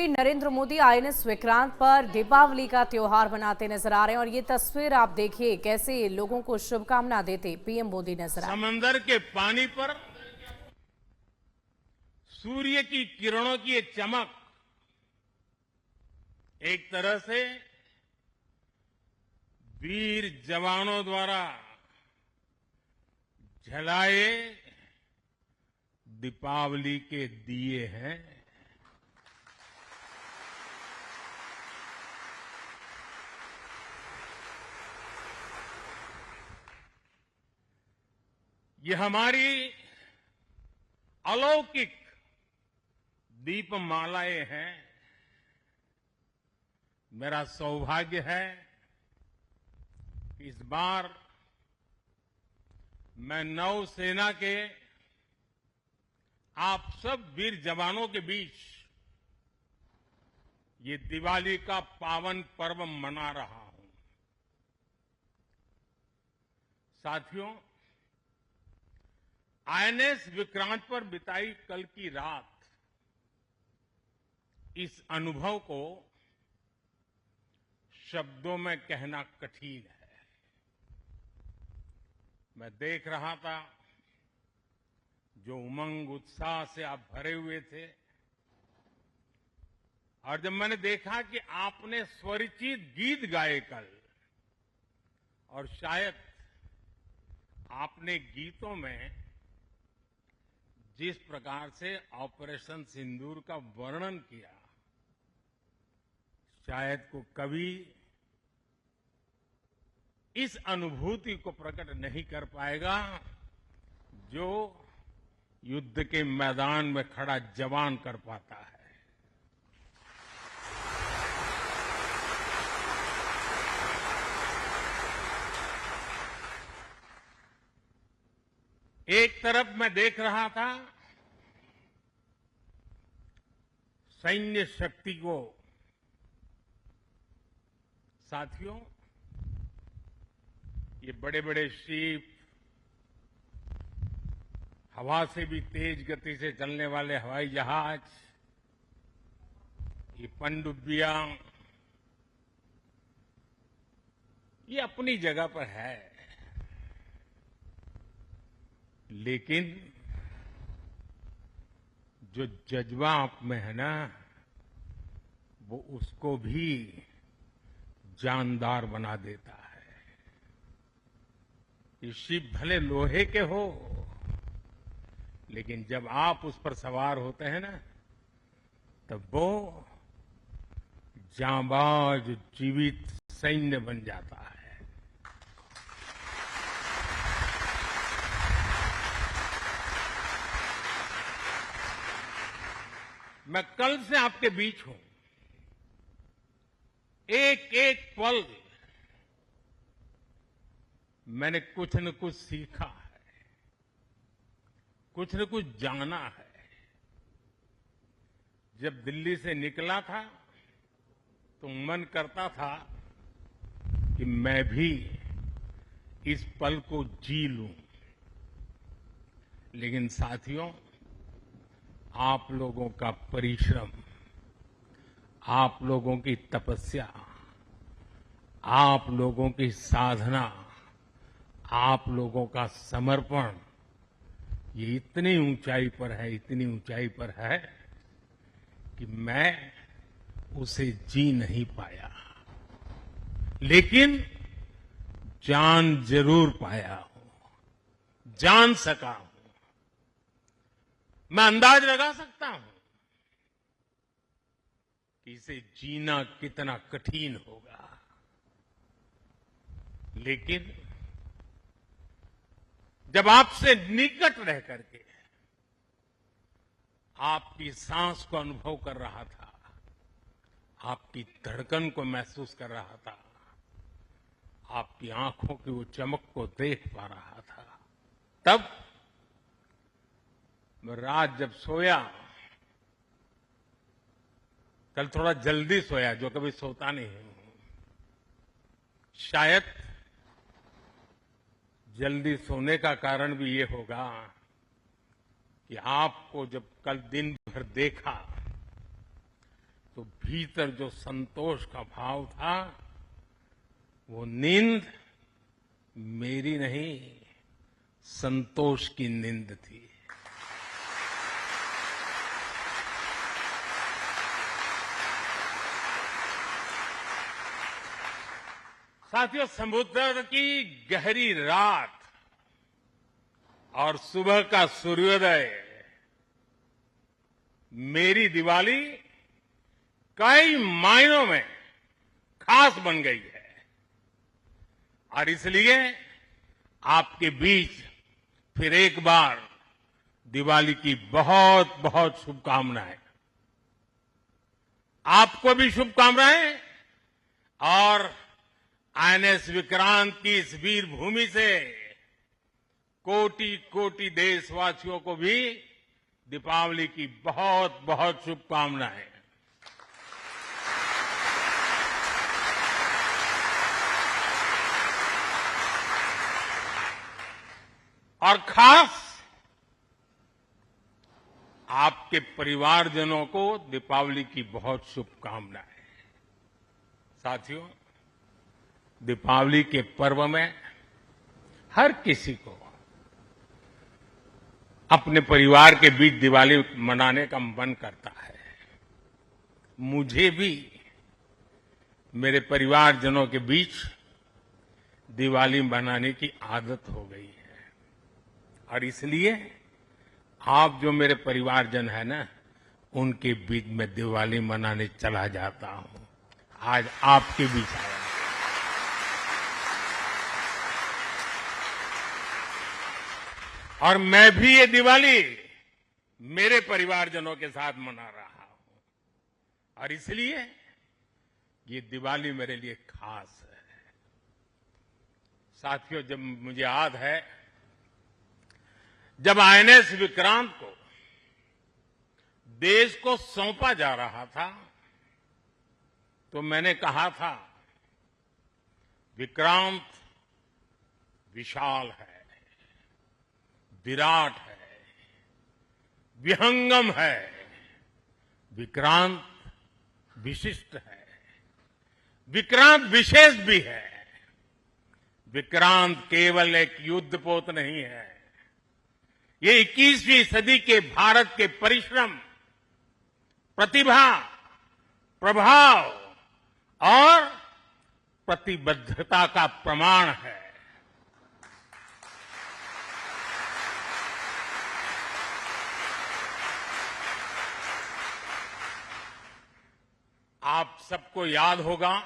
प्रधानमंत्री नरेंद्र मोदी आईएनएस विक्रांत पर दीपावली का त्योहार मनाते नजर आ रहे हैं और ये तस्वीर आप देखिए कैसे लोगों को शुभकामना देते पीएम मोदी नजर आ रहे हैं। समंदर के पानी पर सूर्य की किरणों की ये चमक एक तरह से वीर जवानों द्वारा जलाए दीपावली के दिए हैं। ये हमारी अलौकिक दीपमालाएं हैं। मेरा सौभाग्य है कि इस बार मैं नौसेना के आप सब वीर जवानों के बीच ये दिवाली का पावन पर्व मना रहा हूं। साथियों, आईएनएस विक्रांत पर बिताई कल की रात इस अनुभव को शब्दों में कहना कठिन है। मैं देख रहा था जो उमंग उत्साह से आप भरे हुए थे, और जब मैंने देखा कि आपने स्वरचित गीत गाए कल, और शायद आपने गीतों में जिस प्रकार से ऑपरेशन सिंदूर का वर्णन किया, शायद को कभी इस अनुभूति को प्रकट नहीं कर पाएगा जो युद्ध के मैदान में खड़ा जवान कर पाता है। एक तरफ मैं देख रहा था सैन्य शक्ति को। साथियों, ये बड़े बड़े शिप, हवा से भी तेज गति से चलने वाले हवाई जहाज, ये पनडुब्बियां, ये अपनी जगह पर है, लेकिन जो जज्बा आप में है ना, वो उसको भी जानदार बना देता है। ये शिप भले लोहे के हो, लेकिन जब आप उस पर सवार होते हैं ना, तब वो जांबाज जीवित सैन्य बन जाता है। मैं कल से आपके बीच हूं। एक एक पल मैंने कुछ न कुछ सीखा है, कुछ न कुछ जाना है। जब दिल्ली से निकला था तो मन करता था कि मैं भी इस पल को जी लूं, लेकिन साथियों, आप लोगों का परिश्रम, आप लोगों की तपस्या, आप लोगों की साधना, आप लोगों का समर्पण, ये इतनी ऊंचाई पर है, इतनी ऊंचाई पर है कि मैं उसे जी नहीं पाया, लेकिन जान जरूर पाया हूं, जान सका हूं। मैं अंदाज लगा सकता हूं कि इसे जीना कितना कठिन होगा, लेकिन जब आपसे निकट रह करके आपकी सांस को अनुभव कर रहा था, आपकी धड़कन को महसूस कर रहा था, आपकी आंखों की वो चमक को देख पा रहा था, तब मैं रात जब सोया, कल थोड़ा जल्दी सोया, जो कभी सोता नहीं हूं। शायद जल्दी सोने का कारण भी ये होगा कि आपको जब कल दिन भर देखा तो भीतर जो संतोष का भाव था, वो नींद मेरी नहीं, संतोष की नींद थी। साथियों, समुद्र की गहरी रात और सुबह का सूर्योदय मेरी दिवाली कई मायनों में खास बन गई है। और इसलिए आपके बीच फिर एक बार दिवाली की बहुत बहुत शुभकामनाएं। आपको भी शुभकामनाएं और आईएनएस विक्रांत की इस वीर भूमि से कोटि कोटि देशवासियों को भी दीपावली की बहुत बहुत शुभकामनाएं। और खास आपके परिवारजनों को दीपावली की बहुत शुभकामनाएं। साथियों, दीपावली के पर्व में हर किसी को अपने परिवार के बीच दिवाली मनाने का मन करता है। मुझे भी मेरे परिवारजनों के बीच दिवाली मनाने की आदत हो गई है। और इसलिए आप जो मेरे परिवारजन है ना, उनके बीच में दिवाली मनाने चला जाता हूं। आज आपके बीच आया। और मैं भी ये दिवाली मेरे परिवारजनों के साथ मना रहा हूं। और इसलिए ये दिवाली मेरे लिए खास है। साथियों, जब मुझे याद है, जब आईएनएस विक्रांत को देश को सौंपा जा रहा था, तो मैंने कहा था, विक्रांत विशाल है, विराट है, विहंगम है, विक्रांत विशिष्ट है, विक्रांत विशेष भी है। विक्रांत केवल एक युद्धपोत नहीं है, ये 21वीं सदी के भारत के परिश्रम, प्रतिभा, प्रभाव और प्रतिबद्धता का प्रमाण है। आप सबको याद होगा,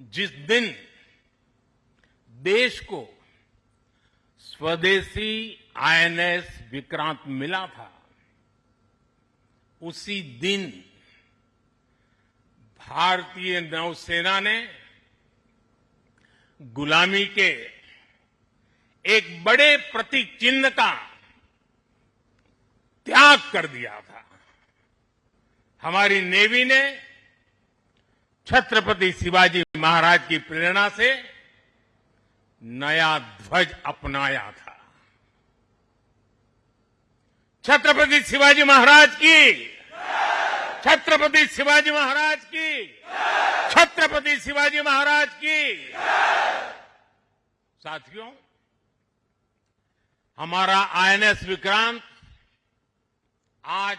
जिस दिन देश को स्वदेशी आईएनएस विक्रांत मिला था, उसी दिन भारतीय नौसेना ने गुलामी के एक बड़े प्रतीक चिन्ह का त्याग कर दिया था। हमारी नेवी ने छत्रपति शिवाजी महाराज की प्रेरणा से नया ध्वज अपनाया था। छत्रपति शिवाजी महाराज की, छत्रपति शिवाजी महाराज की, छत्रपति शिवाजी महाराज की। साथियों, हमारा आईएनएस विक्रांत आज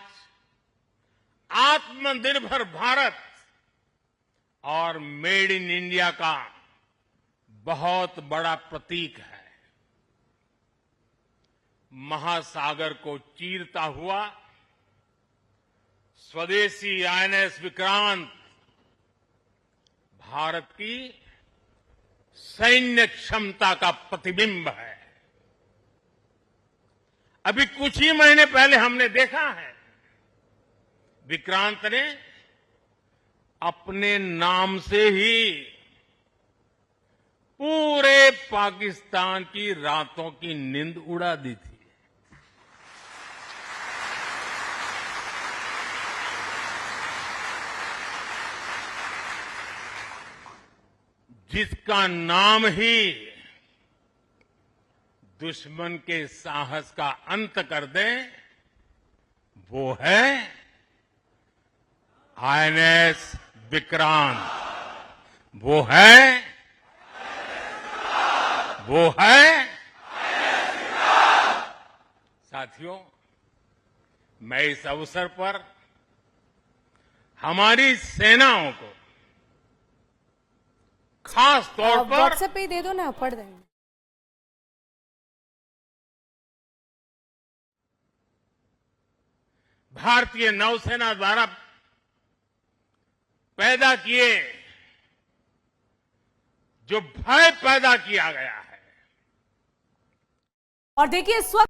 आत्मनिर्भर भारत और मेड इन इंडिया का बहुत बड़ा प्रतीक है। महासागर को चीरता हुआ स्वदेशी आईएनएस विक्रांत भारत की सैन्य क्षमता का प्रतिबिंब है। अभी कुछ ही महीने पहले हमने देखा है, विक्रांत ने अपने नाम से ही पूरे पाकिस्तान की रातों की नींद उड़ा दी थी। जिसका नाम ही दुश्मन के साहस का अंत कर दे, वो है आईएनएस विक्रांत वो है साथियों, मैं इस अवसर पर हमारी सेनाओं को खास तौर पर व्हाट्सएप पे ही दे दो ना, पढ़ देंगे। भारतीय नौसेना द्वारा पैदा किए जो भय पैदा किया गया है। और देखिए इस वक्त